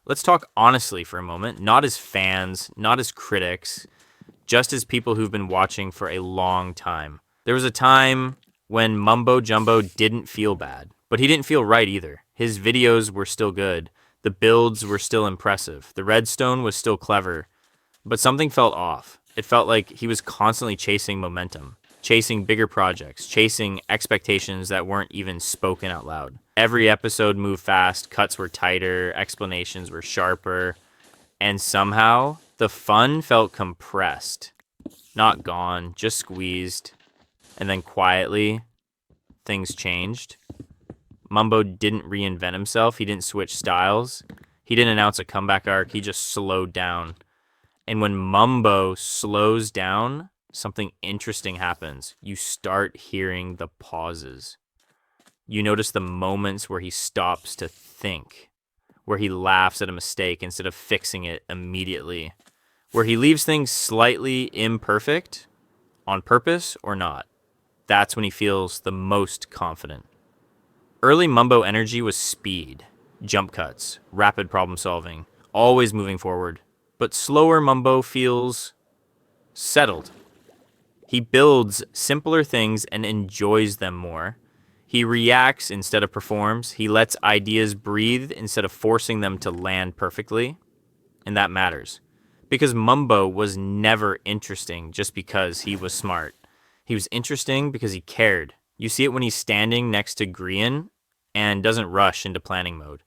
Let's talk honestly for a moment, not as fans, not as critics, just as people who've been watching for a long time. There was a time when Mumbo Jumbo didn't feel bad, but he didn't feel right either. His videos were still good. The builds were still impressive. The redstone was still clever, but something felt off. It felt like he was constantly chasing momentum, chasing bigger projects, chasing expectations that weren't even spoken out loud. Every episode moved fast, cuts were tighter, explanations were sharper, and somehow the fun felt compressed. Not gone, just squeezed. And then quietly, things changed. Mumbo didn't reinvent himself. He didn't switch styles. He didn't announce a comeback arc. He just slowed down. And when Mumbo slows down, something interesting happens. You start hearing the pauses. You notice the moments where he stops to think, where he laughs at a mistake instead of fixing it immediately, where he leaves things slightly imperfect, on purpose or not. That's when he feels the most confident. Early Mumbo energy was speed, jump cuts, rapid problem solving, always moving forward. But slower Mumbo feels settled. He builds simpler things and enjoys them more. He reacts instead of performs. He lets ideas breathe instead of forcing them to land perfectly. And that matters. Because Mumbo was never interesting just because he was smart. He was interesting because he cared. You see it when he's standing next to Grian and doesn't rush into planning mode.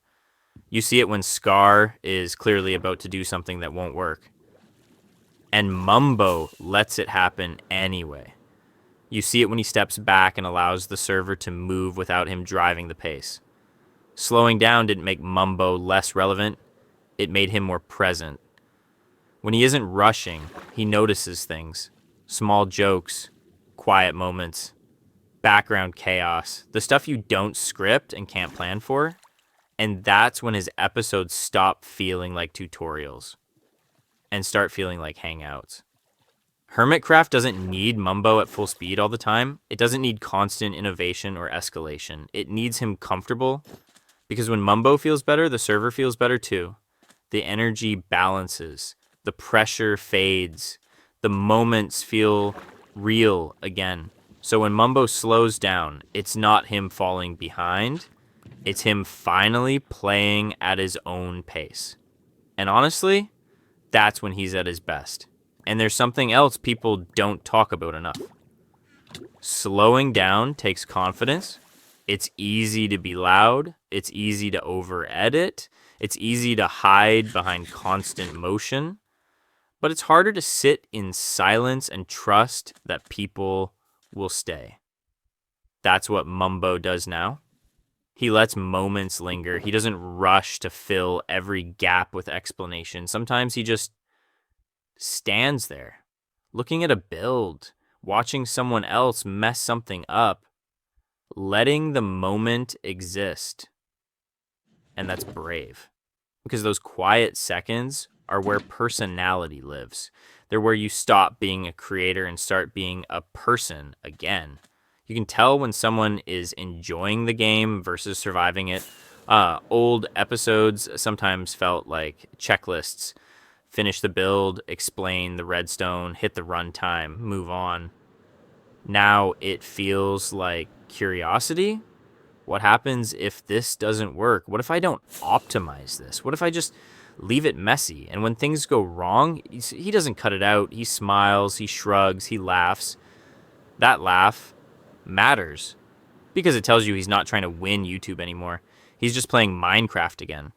You see it when Scar is clearly about to do something that won't work. And Mumbo lets it happen anyway. You see it when he steps back and allows the server to move without him driving the pace. Slowing down didn't make Mumbo less relevant. It made him more present. When he isn't rushing, he notices things. Small jokes, quiet moments, background chaos, the stuff you don't script and can't plan for. And that's when his episodes stop feeling like tutorials and start feeling like hangouts. Hermitcraft doesn't need Mumbo at full speed all the time. It doesn't need constant innovation or escalation. It needs him comfortable, because when Mumbo feels better, the server feels better too. The energy balances. The pressure fades. The moments feel real again. So when Mumbo slows down, it's not him falling behind. It's him finally playing at his own pace. And honestly, that's when he's at his best. And there's something else people don't talk about enough. Slowing down takes confidence. It's easy to be loud. It's easy to over-edit. It's easy to hide behind constant motion. But it's harder to sit in silence and trust that people will stay. That's what Mumbo does now. He lets moments linger. He doesn't rush to fill every gap with explanation. Sometimes he just stands there, looking at a build, watching someone else mess something up, letting the moment exist. And that's brave. Because those quiet seconds are where personality lives. They're where you stop being a creator and start being a person again. You can tell when someone is enjoying the game versus surviving it. Old episodes sometimes felt like checklists. Finish the build, explain the redstone, hit the runtime, move on. Now it feels like curiosity. What happens if this doesn't work? What if I don't optimize this? What if I just leave it messy? And when things go wrong, he doesn't cut it out. He smiles, he shrugs, he laughs. That laugh matters because it tells you he's not trying to win YouTube anymore. He's just playing Minecraft again.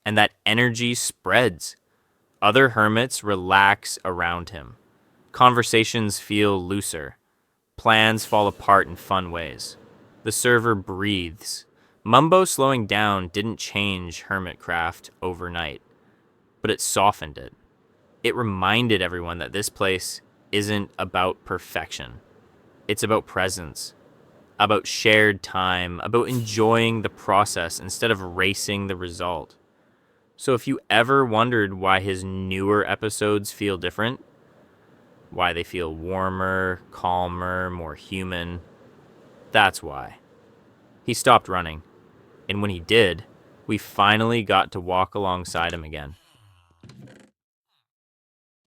And that energy spreads. Other hermits relax around him. Conversations feel looser. Plans fall apart in fun ways. The server breathes. Mumbo slowing down didn't change Hermitcraft overnight, but it softened it. It reminded everyone that this place isn't about perfection. It's about presence, about shared time, about enjoying the process instead of racing the result. So if you ever wondered why his newer episodes feel different, why they feel warmer, calmer, more human, that's why. He stopped running. And when he did, we finally got to walk alongside him again.